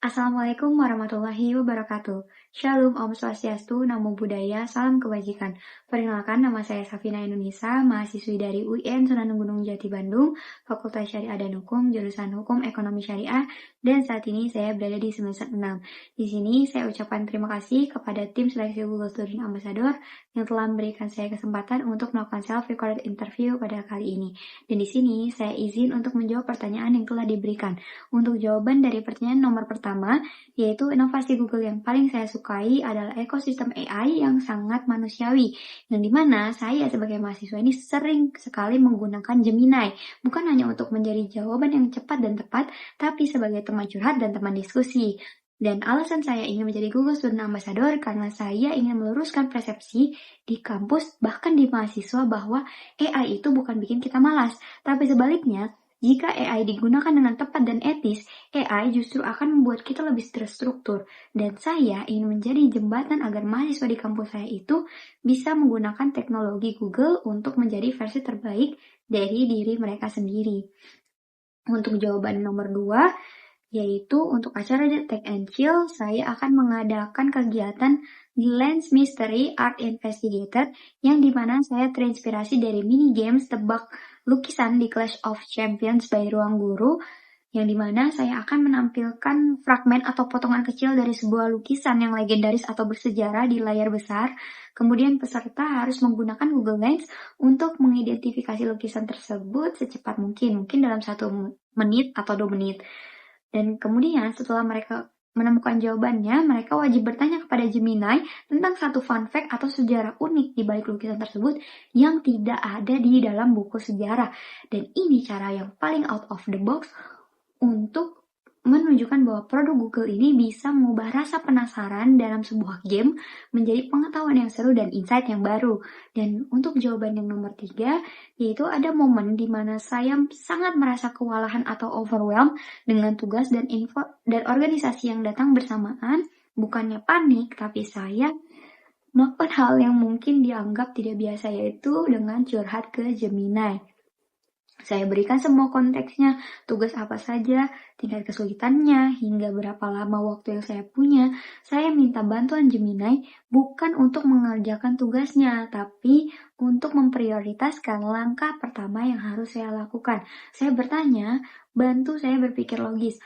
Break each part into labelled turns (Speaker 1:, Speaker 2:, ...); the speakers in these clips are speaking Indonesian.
Speaker 1: Assalamualaikum warahmatullahi wabarakatuh. Shalom, Om Swastiastu, Namo Buddhaya, Salam Kebajikan. Perkenalkan, nama saya Safina Indonesia, mahasiswi dari UIN Sunan Gunung Jati Bandung, Fakultas Syariah dan Hukum, jurusan Hukum Ekonomi Syariah, dan saat ini saya berada di semester 6. Di sini saya ucapkan terima kasih kepada tim seleksi Google Student Ambassador yang telah memberikan saya kesempatan untuk melakukan self-recorded interview pada kali ini. Dan di sini saya izin untuk menjawab pertanyaan yang telah diberikan. Untuk jawaban dari pertanyaan nomor pertama, yaitu inovasi Google yang paling saya sukai adalah ekosistem AI yang sangat manusiawi, yang dimana saya sebagai mahasiswa ini sering sekali menggunakan Gemini, bukan hanya untuk menjadi jawaban yang cepat dan tepat, tapi sebagai teman curhat dan teman diskusi. Dan alasan saya ingin menjadi Google Student Ambassador karena saya ingin meluruskan persepsi di kampus, bahkan di mahasiswa bahwa AI itu bukan bikin kita malas, tapi sebaliknya, jika AI digunakan dengan tepat dan etis, AI justru akan membuat kita lebih terstruktur. Dan saya ingin menjadi jembatan agar mahasiswa di kampus saya itu bisa menggunakan teknologi Google untuk menjadi versi terbaik dari diri mereka sendiri. Untuk jawaban nomor 2, yaitu untuk acara The Tech and Chill, saya akan mengadakan kegiatan di Lens Mystery Art Investigator yang dimana saya terinspirasi dari mini games tebak lukisan di Clash of Champions by Ruang Guru, yang dimana saya akan menampilkan fragmen atau potongan kecil dari sebuah lukisan yang legendaris atau bersejarah di layar besar. Kemudian peserta harus menggunakan Google Lens untuk mengidentifikasi lukisan tersebut secepat mungkin dalam 1 menit atau 2 menit. Dan kemudian setelah mereka menemukan jawabannya, mereka wajib bertanya kepada Gemini tentang satu fun fact atau sejarah unik di balik lukisan tersebut yang tidak ada di dalam buku sejarah. Dan ini cara yang paling out of the box untuk menunjukkan bahwa produk Google ini bisa mengubah rasa penasaran dalam sebuah game menjadi pengetahuan yang seru dan insight yang baru. Dan untuk jawaban yang nomor 3, yaitu ada momen di mana saya sangat merasa kewalahan atau overwhelmed dengan tugas dan info dan organisasi yang datang bersamaan. Bukannya panik, tapi saya melakukan hal yang mungkin dianggap tidak biasa, yaitu dengan curhat ke Gemini. Saya berikan semua konteksnya, tugas apa saja, tingkat kesulitannya, hingga berapa lama waktu yang saya punya. Saya minta bantuan Gemini bukan untuk mengerjakan tugasnya, tapi untuk memprioritaskan langkah pertama yang harus saya lakukan. Saya bertanya, bantu saya berpikir logis,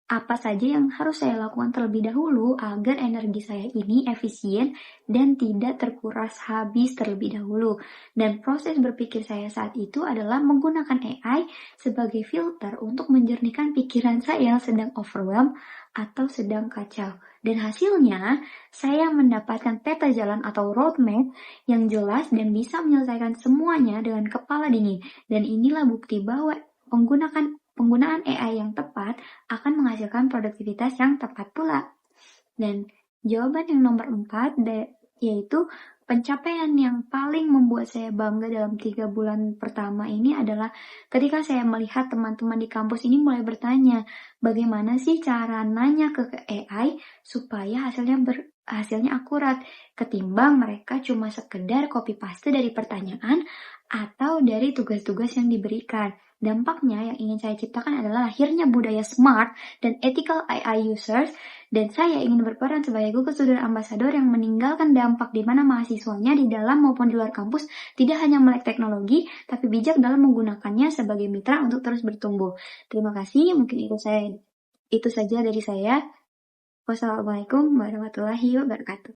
Speaker 1: apa saja yang harus saya lakukan terlebih dahulu agar energi saya ini efisien dan tidak terkuras habis terlebih dahulu. Dan proses berpikir saya saat itu adalah menggunakan AI sebagai filter untuk menjernihkan pikiran saya yang sedang overwhelmed atau sedang kacau. Dan hasilnya, saya mendapatkan peta jalan atau roadmap yang jelas dan bisa menyelesaikan semuanya dengan kepala dingin. Dan inilah bukti bahwa penggunaan AI yang tepat akan menghasilkan produktivitas yang tepat pula. Dan jawaban yang nomor 4, yaitu pencapaian yang paling membuat saya bangga dalam 3 bulan pertama ini adalah ketika saya melihat teman-teman di kampus ini mulai bertanya, bagaimana sih cara nanya ke AI supaya hasilnya akurat, ketimbang mereka cuma sekedar copy paste dari pertanyaan atau dari tugas-tugas yang diberikan. Dampaknya yang ingin saya ciptakan adalah lahirnya budaya smart dan ethical AI users, dan saya ingin berperan sebagai Google Student Ambassador yang meninggalkan dampak di mana mahasiswanya di dalam maupun di luar kampus tidak hanya melek teknologi, tapi bijak dalam menggunakannya sebagai mitra untuk terus bertumbuh. Terima kasih, mungkin itu saja dari saya. Wassalamualaikum warahmatullahi wabarakatuh.